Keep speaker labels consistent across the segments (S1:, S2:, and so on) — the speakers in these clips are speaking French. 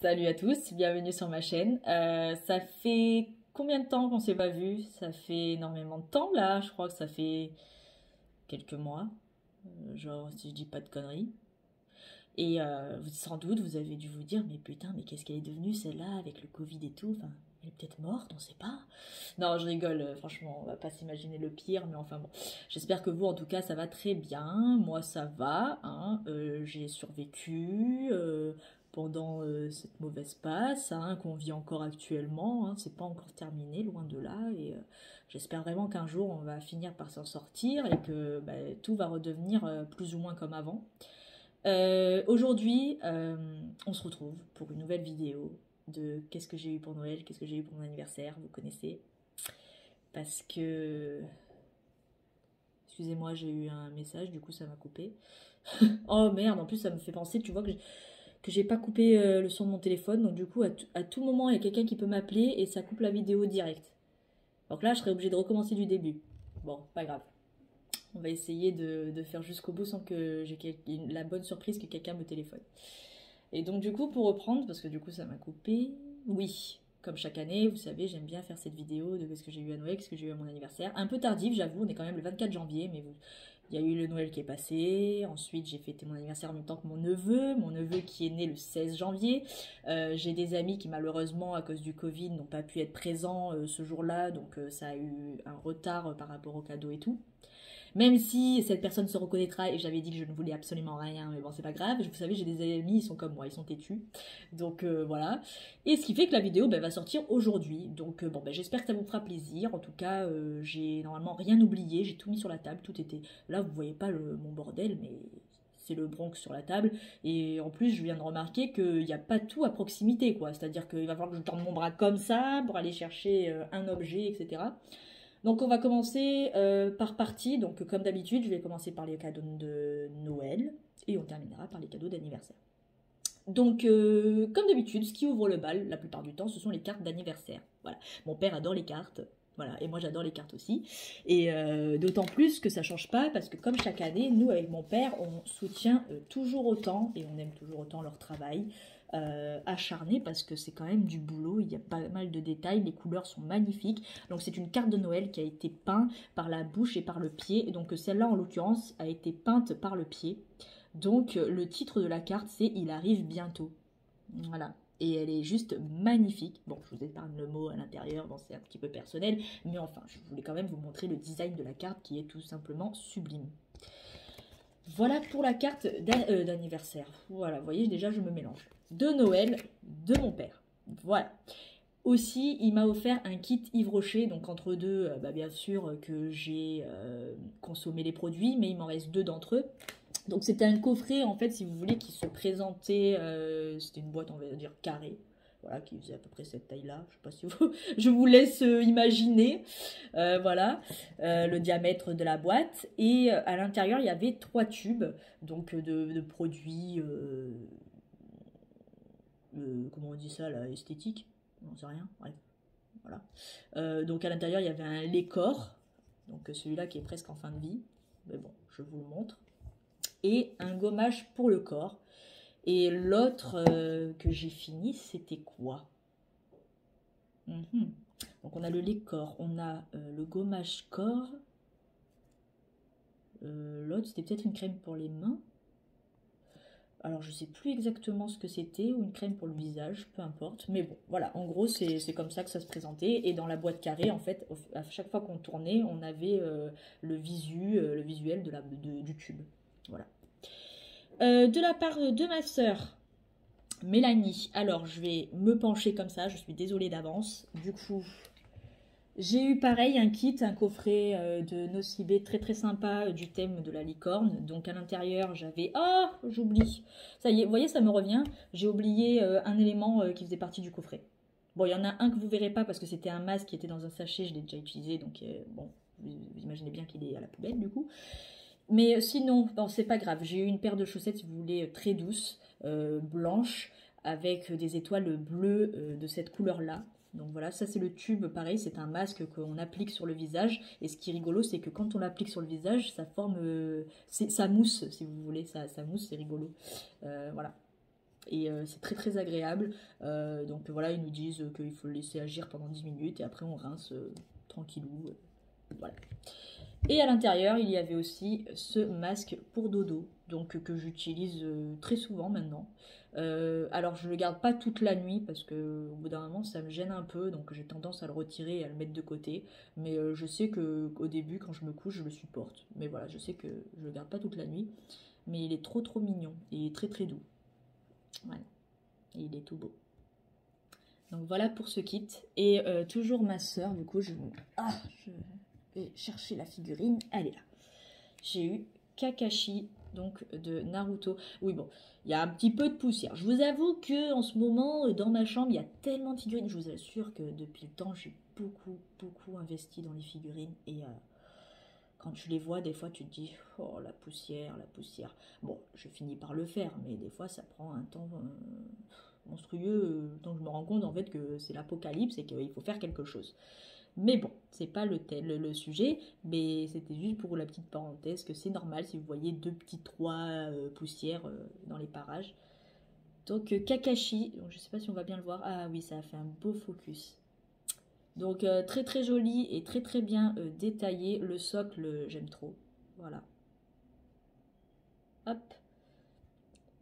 S1: Salut à tous, bienvenue sur ma chaîne. Ça fait combien de temps qu'on s'est pas vu? Ça fait énormément de temps là, je crois que ça fait quelques mois, genre si je dis pas de conneries. Et sans doute vous avez dû vous dire, mais putain, mais qu'est-ce qu'elle est devenue celle-là avec le Covid et tout? Enfin, elle est peut-être morte, on sait pas. Non, je rigole, franchement, on va pas s'imaginer le pire, mais enfin bon. J'espère que vous, en tout cas, ça va très bien. Moi, ça va, hein. J'ai survécu pendant cette mauvaise passe, hein, qu'on vit encore actuellement. Hein. C'est pas encore terminé, loin de là. Et j'espère vraiment qu'un jour, on va finir par s'en sortir et que bah, tout va redevenir plus ou moins comme avant. Aujourd'hui, on se retrouve pour une nouvelle vidéo de qu'est-ce que j'ai eu pour Noël, qu'est-ce que j'ai eu pour mon anniversaire, vous connaissez. Parce que... Excusez-moi, j'ai eu un message, du coup ça m'a coupé. Oh merde, en plus ça me fait penser, tu vois, que j'ai pas coupé le son de mon téléphone, donc du coup à tout moment il y a quelqu'un qui peut m'appeler et ça coupe la vidéo direct. Donc là je serais obligée de recommencer du début. Bon, pas grave. On va essayer de faire jusqu'au bout sans que j'ai la bonne surprise que quelqu'un me téléphone. Et donc du coup pour reprendre, parce que du coup ça m'a coupé, oui, comme chaque année, vous savez, j'aime bien faire cette vidéo de ce que j'ai eu à Noël, ce que j'ai eu à mon anniversaire. Un peu tardif, j'avoue, on est quand même le 24 janvier, mais il y a eu le Noël qui est passé. Ensuite, j'ai fêté mon anniversaire en même temps que mon neveu qui est né le 16 janvier. J'ai des amis qui malheureusement, à cause du Covid, n'ont pas pu être présents ce jour-là, donc ça a eu un retard par rapport aux cadeaux et tout. Même si cette personne se reconnaîtra et j'avais dit que je ne voulais absolument rien, mais bon, c'est pas grave. Vous savez, j'ai des amis, ils sont comme moi, ils sont têtus. Donc voilà. Et ce qui fait que la vidéo va sortir aujourd'hui. Donc bon, j'espère que ça vous fera plaisir. En tout cas, j'ai normalement rien oublié. J'ai tout mis sur la table. Tout était. Là, vous voyez pas mon bordel, mais c'est le Bronx sur la table. Et en plus, je viens de remarquer qu'il n'y a pas tout à proximité, quoi. C'est-à-dire qu'il va falloir que je tende mon bras comme ça pour aller chercher un objet, etc. Donc on va commencer par partie. Donc comme d'habitude, je vais commencer par les cadeaux de Noël et on terminera par les cadeaux d'anniversaire. Donc comme d'habitude, ce qui ouvre le bal la plupart du temps, ce sont les cartes d'anniversaire. Voilà. Mon père adore les cartes. Voilà, et moi j'adore les cartes aussi. Et d'autant plus que ça change pas parce que comme chaque année, nous avec mon père, on soutient toujours autant et on aime toujours autant leur travail. Acharné parce que c'est quand même du boulot, il y a pas mal de détails, les couleurs sont magnifiques. Donc c'est une carte de Noël qui a été peinte par la bouche et par le pied. Et donc celle-là en l'occurrence a été peinte par le pied. Donc le titre de la carte c'est Il arrive bientôt. Voilà. Et elle est juste magnifique. Bon, je vous épargne le mot à l'intérieur, bon, c'est un petit peu personnel, mais enfin, je voulais quand même vous montrer le design de la carte qui est tout simplement sublime. Voilà pour la carte d'anniversaire. Voilà, vous voyez, déjà je me mélange. De Noël de mon père. Voilà. Aussi, il m'a offert un kit Yves Rocher, donc entre deux, bien sûr que j'ai consommé les produits, mais il m'en reste deux d'entre eux. Donc c'était un coffret, en fait, si vous voulez, qui se présentait, c'était une boîte, on va dire, carrée, voilà, qui faisait à peu près cette taille-là, je sais pas si vous, je vous laisse imaginer, voilà, le diamètre de la boîte, et à l'intérieur, il y avait 3 tubes, donc de produits, comment on dit ça, là, esthétique, on sait rien, bref, voilà. Donc à l'intérieur, il y avait un lait corps, donc celui-là qui est presque en fin de vie, mais bon, je vous le montre, et un gommage pour le corps. Et l'autre que j'ai fini, c'était quoi? Donc on a le lait corps, on a le gommage corps. L'autre, c'était peut-être une crème pour les mains. Alors je sais plus exactement ce que c'était, ou une crème pour le visage, peu importe. Mais bon, voilà, en gros c'est comme ça que ça se présentait. Et dans la boîte carrée, en fait, à chaque fois qu'on tournait, on avait le visuel du tube. Voilà. De la part de ma sœur, Mélanie, alors je vais me pencher comme ça, je suis désolée d'avance. Du coup, j'ai eu pareil un kit, un coffret de Nocibé très très sympa du thème de la licorne. Donc à l'intérieur j'avais... Ah, j'oublie. Ça y est, vous voyez, ça me revient. J'ai oublié un élément qui faisait partie du coffret. Bon, il y en a un que vous verrez pas parce que c'était un masque qui était dans un sachet, je l'ai déjà utilisé. Donc bon, vous imaginez bien qu'il est à la poubelle du coup. Mais sinon, bon, c'est pas grave. J'ai eu une paire de chaussettes, si vous voulez, très douces, blanches, avec des étoiles bleues de cette couleur-là. Donc voilà, ça c'est le tube, pareil, c'est un masque qu'on applique sur le visage. Et ce qui est rigolo, c'est que quand on l'applique sur le visage, ça forme... ça mousse, si vous voulez, ça mousse, c'est rigolo. Voilà. Et c'est très très agréable. Donc voilà, ils nous disent qu'il faut le laisser agir pendant 10 minutes et après on rince tranquillou. Voilà. Et à l'intérieur, il y avait aussi ce masque pour dodo, donc que j'utilise très souvent maintenant. Alors je le garde pas toute la nuit parce que au bout d'un moment ça me gêne un peu, donc j'ai tendance à le retirer et à le mettre de côté. Mais je sais que au début, quand je me couche, je le supporte. Mais voilà, je sais que je le garde pas toute la nuit. Mais il est trop trop mignon et très très doux. Voilà, et il est tout beau. Donc voilà pour ce kit. Et toujours ma soeur, du coup je vais chercher la figurine. Elle est là. J'ai eu Kakashi, donc de Naruto. Oui bon, il y a un petit peu de poussière. Je vous avoue que en ce moment, dans ma chambre, il y a tellement de figurines. Je vous assure que depuis le temps, j'ai beaucoup investi dans les figurines. Et quand tu les vois, des fois tu te dis, oh la poussière, la poussière. Bon, je finis par le faire, mais des fois ça prend un temps monstrueux. Donc je me rends compte en fait que c'est l'apocalypse et qu'il faut faire quelque chose. Mais bon, c'est pas le sujet, mais c'était juste pour la petite parenthèse que c'est normal si vous voyez deux petits trous poussières dans les parages. Donc Kakashi, donc, je sais pas si on va bien le voir. Ah oui, ça a fait un beau focus. Donc très très joli et très très bien détaillé. Le socle, j'aime trop. Voilà. Hop.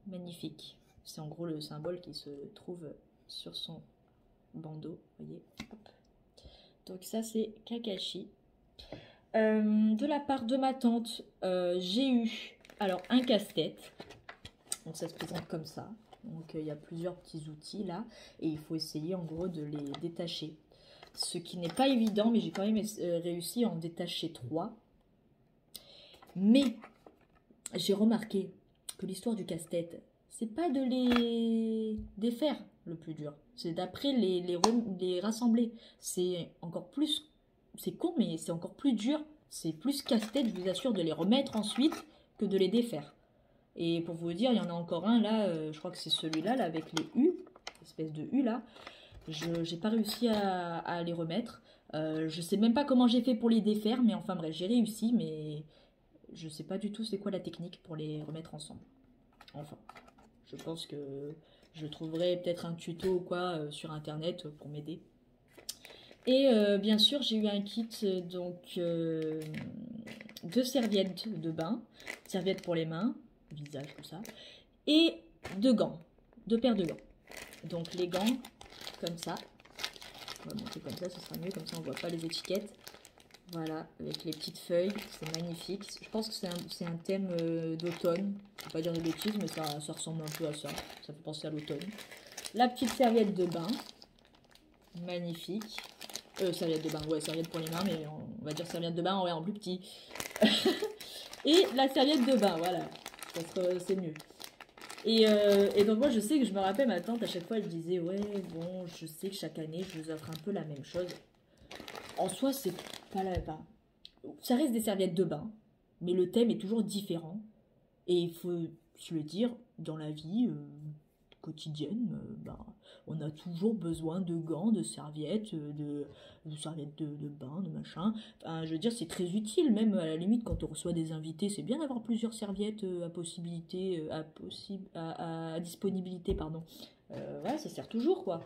S1: Magnifique. C'est en gros le symbole qui se trouve sur son bandeau. Vous voyez. Hop. Donc ça c'est Kakashi. De la part de ma tante, j'ai eu alors un casse-tête. Donc ça se présente comme ça. Donc il y a plusieurs petits outils là. Et il faut essayer en gros de les détacher. Ce qui n'est pas évident, mais j'ai quand même réussi à en détacher 3. Mais j'ai remarqué que l'histoire du casse-tête, c'est pas de les défaire le plus dur. C'est d'après les rassembler. C'est encore plus... C'est con, mais c'est encore plus dur. C'est plus casse-tête, je vous assure, de les remettre ensuite que de les défaire. Et pour vous dire, il y en a encore un là, je crois que c'est celui-là, là, avec les U, espèce de U là. Je n'ai pas réussi à les remettre. Je sais même pas comment j'ai fait pour les défaire, mais enfin bref, j'ai réussi, mais je sais pas du tout c'est quoi la technique pour les remettre ensemble. Enfin, je pense que je trouverai peut-être un tuto ou quoi sur internet pour m'aider. Et bien sûr, j'ai eu un kit donc de serviettes de bain, serviettes pour les mains, visage, tout ça, et de gants, 2 paires de gants. Donc les gants, comme ça, on va monter comme ça, ce sera mieux, comme ça on voit pas les étiquettes. Voilà, avec les petites feuilles, c'est magnifique. Je pense que c'est un thème d'automne. Je ne vais pas dire de bêtises, mais ça ressemble un peu à ça. Ça fait penser à l'automne. La petite serviette de bain, magnifique. Serviette de bain, ouais, serviette pour les mains, mais on va dire serviette de bain en plus petit. Et la serviette de bain, voilà, c'est mieux. Et donc moi je sais que je me rappelle ma tante à chaque fois elle disait ouais bon je sais que chaque année je vous offre un peu la même chose. En soi c'est pas la pas. Ça reste des serviettes de bain, mais le thème est toujours différent. Et il faut se le dire, dans la vie quotidienne, on a toujours besoin de gants, de serviettes, de serviettes de bain, de machin. Enfin, je veux dire, c'est très utile, même à la limite, quand on reçoit des invités, c'est bien d'avoir plusieurs serviettes à disponibilité, pardon. Voilà, ça sert toujours, quoi.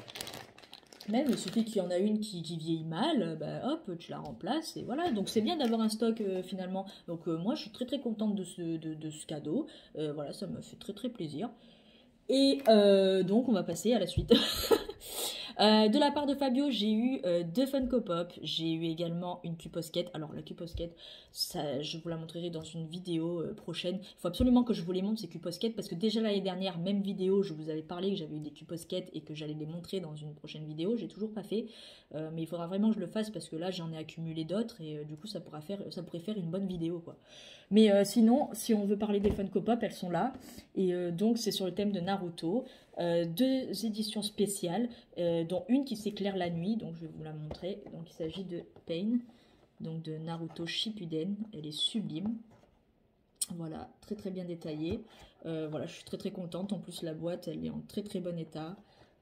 S1: Même il suffit qu'il y en a une qui vieillit mal, bah hop, tu la remplaces et voilà. Donc c'est bien d'avoir un stock finalement. Donc moi je suis très très contente de ce cadeau. Voilà, ça me fait très très plaisir. Et donc on va passer à la suite. De la part de Fabio, j'ai eu 2 Funko Pop. J'ai eu également une Cuposquette. Alors la Cuposquette, ça, je vous la montrerai dans une vidéo prochaine. Il faut absolument que je vous les montre ces Cuposquettes parce que déjà l'année dernière, même vidéo, je vous avais parlé que j'avais eu des Cuposquettes et que j'allais les montrer dans une prochaine vidéo. J'ai toujours pas fait, mais il faudra vraiment que je le fasse parce que là j'en ai accumulé d'autres et du coup ça pourrait faire une bonne vidéo quoi. Mais sinon, si on veut parler des Funko Pop, elles sont là. Et donc, c'est sur le thème de Naruto. 2 éditions spéciales, dont une qui s'éclaire la nuit. Donc, je vais vous la montrer. Donc, il s'agit de Pain, donc de Naruto Shippuden. Elle est sublime. Voilà, très très bien détaillée. Voilà, je suis très très contente. En plus, la boîte, elle est en très très bon état.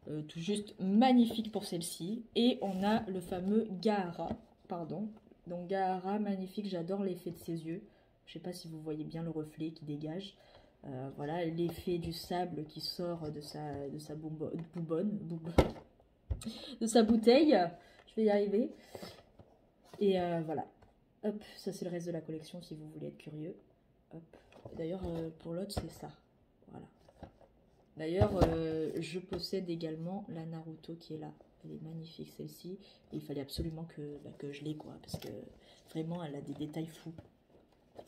S1: Tout juste magnifique pour celle-ci. Et on a le fameux Gaara. Pardon. Donc, Gaara, magnifique. J'adore l'effet de ses yeux. Je ne sais pas si vous voyez bien le reflet qui dégage. Voilà, l'effet du sable qui sort de sa de sa bouteille. Je vais y arriver. Et voilà. Hop, ça c'est le reste de la collection si vous voulez être curieux. Hop. D'ailleurs, pour l'autre, c'est ça. Voilà. D'ailleurs, je possède également la Naruto qui est là. Elle est magnifique celle-ci. Il fallait absolument que je l'ai, quoi. Parce que vraiment, elle a des détails fous.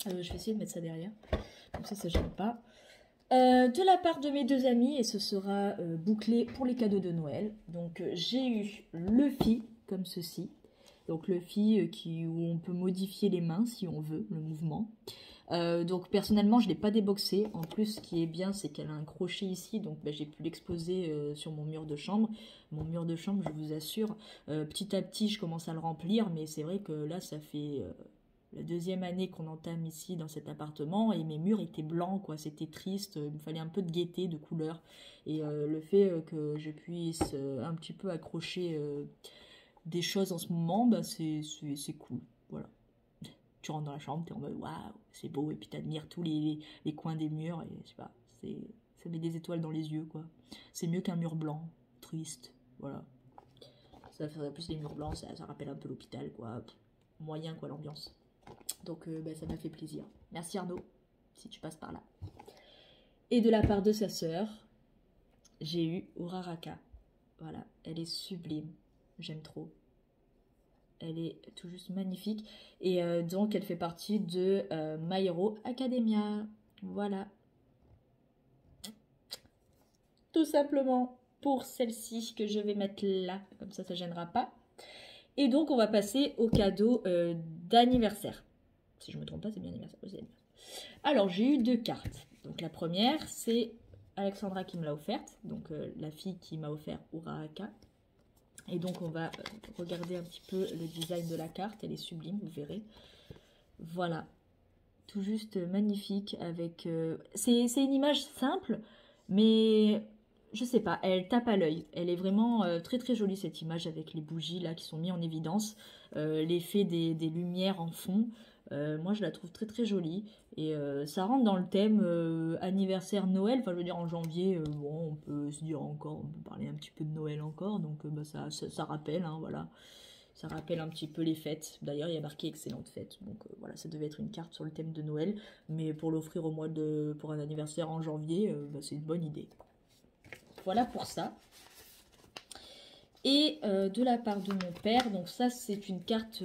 S1: Je vais essayer de mettre ça derrière. Comme ça gêne pas. De la part de mes deux amis, et ce sera bouclé pour les cadeaux de Noël. Donc, j'ai eu Luffy, comme ceci. Donc, Luffy où on peut modifier les mains si on veut, le mouvement. Donc personnellement je ne l'ai pas déboxé. En plus ce qui est bien c'est qu'elle a un crochet ici. Donc j'ai pu l'exposer sur mon mur de chambre. Mon mur de chambre, je vous assure, petit à petit je commence à le remplir. Mais c'est vrai que là ça fait la deuxième année qu'on entame ici dans cet appartement. Et mes murs étaient blancs, quoi. C'était triste. Il me fallait un peu de gaieté, de couleur. Et le fait que je puisse un petit peu accrocher des choses en ce moment, bah, c'est cool. Voilà. Tu rentres dans la chambre, tu es en mode waouh, c'est beau, et puis tu admires tous les coins des murs, et je sais pas, ça met des étoiles dans les yeux, quoi. C'est mieux qu'un mur blanc, triste, voilà. Ça ferait plus les murs blancs, ça rappelle un peu l'hôpital, quoi. Moyen, quoi, l'ambiance. Donc, bah, ça m'a fait plaisir. Merci Arnaud, si tu passes par là. Et de la part de sa sœur, j'ai eu Uraraka. Voilà, elle est sublime, j'aime trop. Elle est tout juste magnifique. Et donc, elle fait partie de My Hero Academia. Voilà. Tout simplement pour celle-ci que je vais mettre là. Comme ça ne gênera pas. Et donc, on va passer au cadeau d'anniversaire. Si je ne me trompe pas, c'est bien anniversaire. Alors, j'ai eu deux cartes. Donc, la première, c'est Alexandra qui me l'a offerte. Donc, la fille qui m'a offert Uraraka. Et donc on va regarder un petit peu le design de la carte. Elle est sublime, vous verrez. Voilà. Tout juste magnifique avec... C'est une image simple, mais je sais pas, elle tape à l'œil. Elle est vraiment très très jolie cette image avec les bougies là qui sont mises en évidence. L'effet des lumières en fond. Moi je la trouve très très jolie. Et ça rentre dans le thème anniversaire Noël. Enfin je veux dire en janvier, bon on peut se dire encore, on peut parler un petit peu de Noël encore. Donc bah, ça rappelle, hein, voilà. Ça rappelle un petit peu les fêtes. D'ailleurs il y a marqué excellente fête. Donc voilà, ça devait être une carte sur le thème de Noël. Mais pour l'offrir pour un anniversaire en janvier, bah, c'est une bonne idée. Voilà pour ça. Et de la part de mon père, donc ça c'est une carte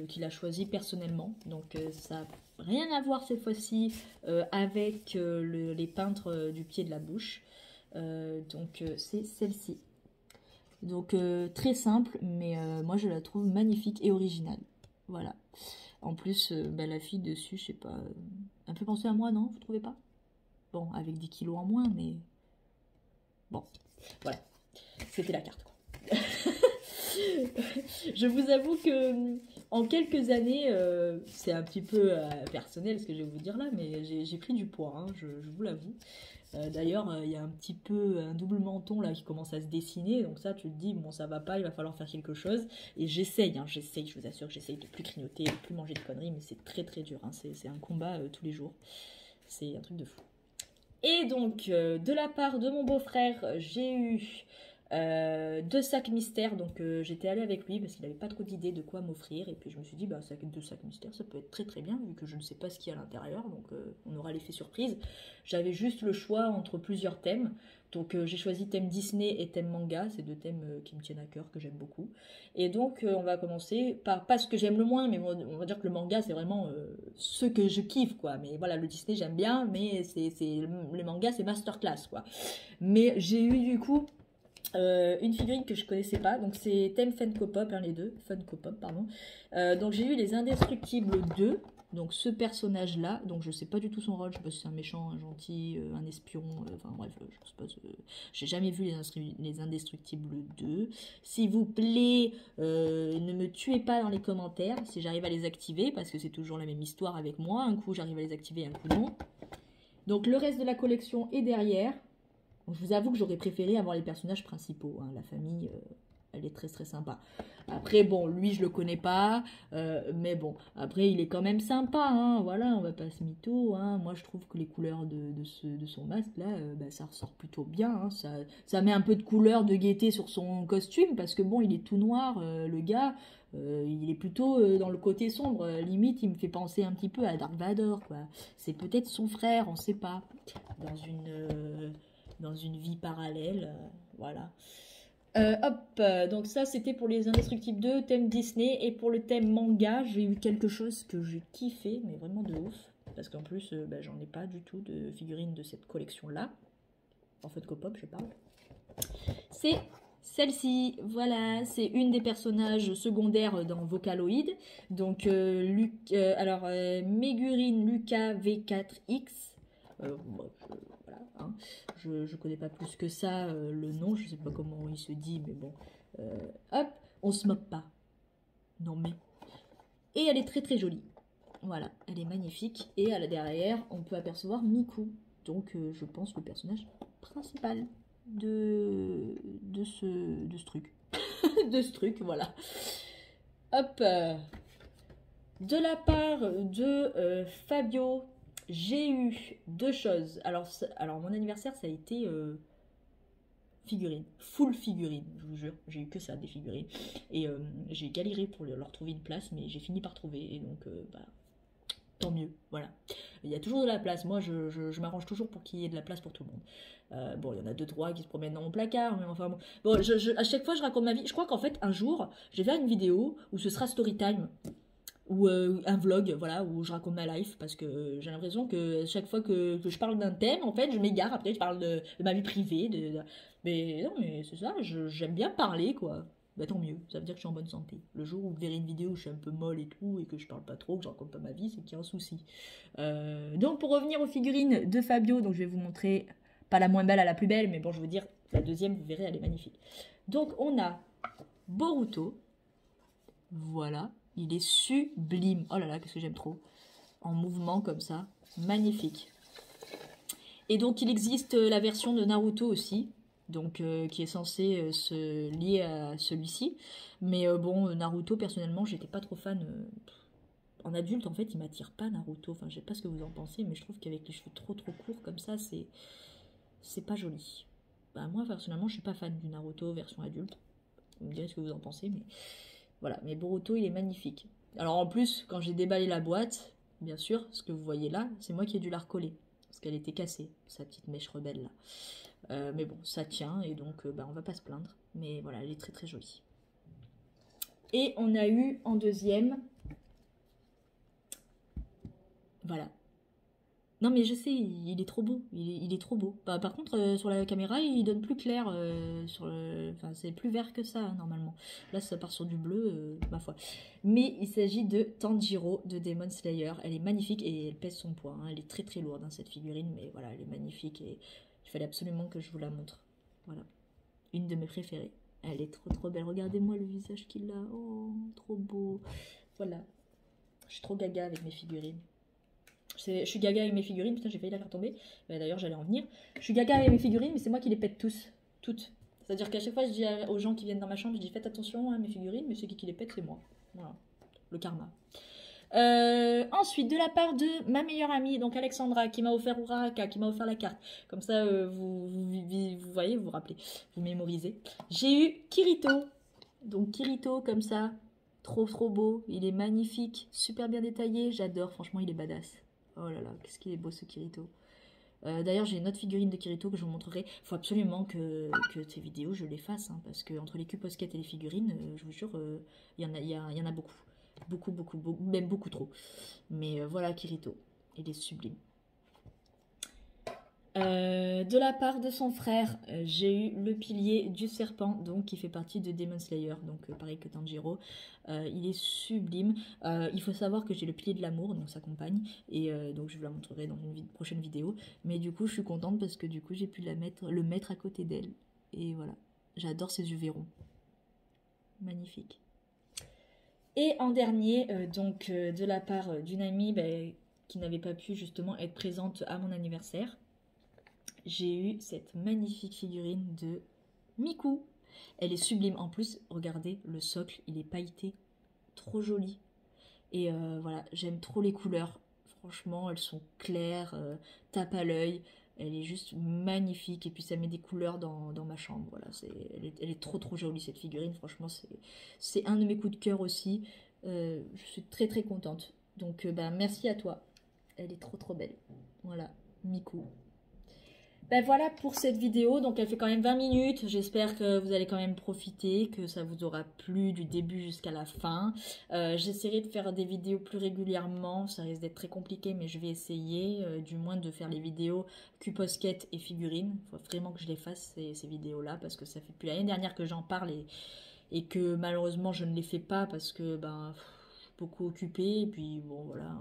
S1: qu'il a choisie personnellement. Donc ça n'a rien à voir cette fois-ci avec les peintres du pied de la bouche. Donc c'est celle-ci. Donc très simple, mais moi je la trouve magnifique et originale. Voilà. En plus, bah, la fille dessus, je sais pas, un peu pensé à moi, non? Vous trouvez pas? Bon, avec 10 kilos en moins, mais bon, voilà. C'était la carte, quoi. Je vous avoue que en quelques années, c'est un petit peu personnel ce que je vais vous dire là, mais j'ai pris du poids, hein, je vous l'avoue. D'ailleurs, il y a un petit peu un double menton là qui commence à se dessiner, donc ça tu te dis bon ça va pas, il va falloir faire quelque chose. Et j'essaye, hein, je vous assure que j'essaye de plus grignoter, de plus manger de conneries, mais c'est très très dur, hein, c'est un combat tous les jours, c'est un truc de fou. Et donc de la part de mon beau-frère, j'ai eu 2 sacs mystères. Donc j'étais allée avec lui parce qu'il n'avait pas trop d'idées de quoi m'offrir. Et puis je me suis dit, bah, 2 sacs mystères, ça peut être très très bien vu que je ne sais pas ce qu'il y a à l'intérieur. Donc on aura l'effet surprise. J'avais juste le choix entre plusieurs thèmes. Donc j'ai choisi thème Disney et thème manga. C'est 2 thèmes qui me tiennent à cœur, que j'aime beaucoup. Et donc on va commencer par, pas ce que j'aime le moins, mais on va dire que le manga c'est vraiment ce que je kiffe, quoi. Mais voilà, le Disney j'aime bien, mais le manga c'est masterclass, quoi. Mais j'ai eu du coup une figurine que je connaissais pas, donc c'est thème Funko Pop, hein, les deux, Funko Pop, pardon. Donc j'ai eu les Indestructibles 2, donc ce personnage là, donc je sais pas du tout son rôle, je sais pas si c'est un méchant, un gentil, un espion, enfin bref, je sais pas, j'ai jamais vu les Indestructibles 2. S'il vous plaît, ne me tuez pas dans les commentaires si j'arrive à les activer, parce que c'est toujours la même histoire avec moi, un coup j'arrive à les activer, un coup non. Donc le reste de la collection est derrière. Je vous avoue que j'aurais préféré avoir les personnages principaux, hein, la famille, Elle est très très sympa. Après, bon, lui, je le connais pas. Mais bon, après, il est quand même sympa. Hein, voilà, on va pas se mytho. Hein. Moi, je trouve que les couleurs de son masque, là, bah, ça ressort plutôt bien. Hein. Ça met un peu de couleur, de gaieté sur son costume. Parce que bon, il est tout noir, le gars. Il est plutôt dans le côté sombre. Limite, il me fait penser un petit peu à Dark Vador, quoi. C'est peut-être son frère, on sait pas. Dans une vie parallèle. Voilà. Hop, donc ça c'était pour les Indestructibles 2, thème Disney. Et pour le thème manga, j'ai eu quelque chose que j'ai kiffé, mais vraiment de ouf. Parce qu'en plus, bah, j'en ai pas du tout de figurines de cette collection-là. En fait, Copop, je parle. C'est celle-ci, voilà, c'est une des personnages secondaires dans Vocaloid. Donc, Megurine Lucas V4X. Voilà, hein. Je connais pas plus que ça le nom, je sais pas comment il se dit, mais bon. Hop, on se moque pas. Non mais. Et elle est très très jolie. Voilà, elle est magnifique. Et à la derrière, on peut apercevoir Miku. Donc je pense le personnage principal de ce truc. de ce truc, voilà. Hop. De la part de Fabio, j'ai eu deux choses. Alors mon anniversaire, ça a été figurine, full figurine, je vous jure. J'ai eu que ça, des figurines. Et j'ai galéré pour leur trouver une place, mais j'ai fini par trouver. Et donc, bah, tant mieux, voilà. Il y a toujours de la place. Moi, je m'arrange toujours pour qu'il y ait de la place pour tout le monde. Bon, il y en a deux, trois qui se promènent dans mon placard, mais enfin bon. Bon, à chaque fois, je raconte ma vie. Je crois qu'en fait, un jour, je vais faire une vidéo où ce sera story time. Ou un vlog, voilà, où je raconte ma life, parce que j'ai l'impression que chaque fois que je parle d'un thème, en fait, je m'égare, après je parle de ma vie privée, mais non, mais c'est ça, j'aime bien parler, quoi. Bah tant mieux, ça veut dire que je suis en bonne santé. Le jour où vous verrez une vidéo où je suis un peu molle et tout, et que je parle pas trop, que je raconte pas ma vie, c'est qu'il y a un souci. Donc pour revenir aux figurines de Fabio, donc je vais vous montrer, pas la moins belle à la plus belle, mais bon, je veux dire, la deuxième, vous verrez, elle est magnifique. Donc on a Boruto, voilà. Il est sublime. Oh là là, qu'est-ce que j'aime trop. En mouvement comme ça. Magnifique. Et donc, il existe la version de Naruto aussi. Donc, qui est censée se lier à celui-ci. Mais bon, Naruto, personnellement, j'étais pas trop fan. En adulte, en fait, il m'attire pas Naruto. Enfin, je sais pas ce que vous en pensez, mais je trouve qu'avec les cheveux trop courts comme ça, c'est pas joli. Bah, moi, personnellement, je suis pas fan du Naruto version adulte. Vous me direz ce que vous en pensez, mais... Voilà, mais Boruto, il est magnifique. Alors en plus, quand j'ai déballé la boîte, bien sûr, ce que vous voyez là, c'est moi qui ai dû la recoller. Parce qu'elle était cassée, sa petite mèche rebelle là. Mais bon, ça tient, et donc bah, on va pas se plaindre. Mais voilà, elle est très très jolie. Et on a eu en deuxième... Voilà. Non mais je sais, il est trop beau, il est trop beau. Bah, par contre, sur la caméra, il donne plus clair, enfin c'est plus vert que ça, hein, normalement. Là, ça part sur du bleu, ma foi. Mais il s'agit de Tanjiro de Demon Slayer. Elle est magnifique et elle pèse son poids. Hein. Elle est très très lourde, hein, cette figurine, mais voilà, elle est magnifique et il fallait absolument que je vous la montre. Voilà, une de mes préférées. Elle est trop trop belle. Regardez-moi le visage qu'il a. Oh, trop beau. Voilà, je suis trop gaga avec mes figurines. Je suis gaga avec mes figurines, putain j'ai failli la faire tomber. D'ailleurs j'allais en venir. Je suis gaga avec mes figurines, mais c'est moi qui les pète toutes. C'est-à-dire qu'à chaque fois je dis aux gens qui viennent dans ma chambre, je dis faites attention à mes figurines, mais ceux qui les pètent c'est moi. Voilà, le karma. Ensuite, de la part de ma meilleure amie, donc Alexandra, qui m'a offert Uraraka, qui m'a offert la carte. Comme ça, vous voyez, vous vous rappelez, vous mémorisez. J'ai eu Kirito. Donc Kirito comme ça, trop beau. Il est magnifique, super bien détaillé. J'adore, franchement, il est badass. Oh là là, qu'est-ce qu'il est beau ce Kirito. D'ailleurs, j'ai une autre figurine de Kirito que je vous montrerai. Il faut absolument que ces vidéos, je les fasse. Hein, parce que entre les cuposquettes et les figurines, je vous jure, il y en a beaucoup. Beaucoup, même beaucoup trop. Mais voilà Kirito, il est sublime. De la part de son frère, j'ai eu le pilier du serpent, donc qui fait partie de Demon Slayer, donc pareil que Tanjiro. Il est sublime. Il faut savoir que j'ai le pilier de l'amour, donc sa compagne, et donc je vous la montrerai dans une prochaine vidéo. Mais du coup, je suis contente parce que du coup, j'ai pu le mettre à côté d'elle. Et voilà, j'adore ses yeux verrons. Magnifique. Et en dernier, de la part d'une amie qui n'avait pas pu justement être présente à mon anniversaire, j'ai eu cette magnifique figurine de Miku. Elle est sublime. En plus, regardez, le socle, il est pailleté. Trop joli. Et voilà, j'aime trop les couleurs. Franchement, elles sont claires, tape à l'œil. Elle est juste magnifique. Et puis ça met des couleurs dans ma chambre. Voilà, elle est trop jolie cette figurine. Franchement, c'est un de mes coups de cœur aussi. Je suis très très contente. Donc bah, merci à toi. Elle est trop belle. Voilà, Miku. Ben voilà pour cette vidéo, donc elle fait quand même 20 minutes, j'espère que vous allez quand même profiter, que ça vous aura plu du début jusqu'à la fin. J'essaierai de faire des vidéos plus régulièrement, ça risque d'être très compliqué mais je vais essayer du moins de faire les vidéos Cuposquette et figurines. Il faut vraiment que je les fasse ces vidéos là parce que ça fait depuis l'année dernière que j'en parle et que malheureusement je ne les fais pas parce que ben, je suis beaucoup occupée et puis bon voilà...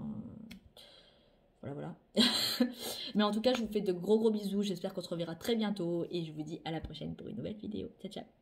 S1: Voilà. Mais en tout cas, je vous fais de gros bisous. J'espère qu'on se reverra très bientôt. Et je vous dis à la prochaine pour une nouvelle vidéo. Ciao, ciao.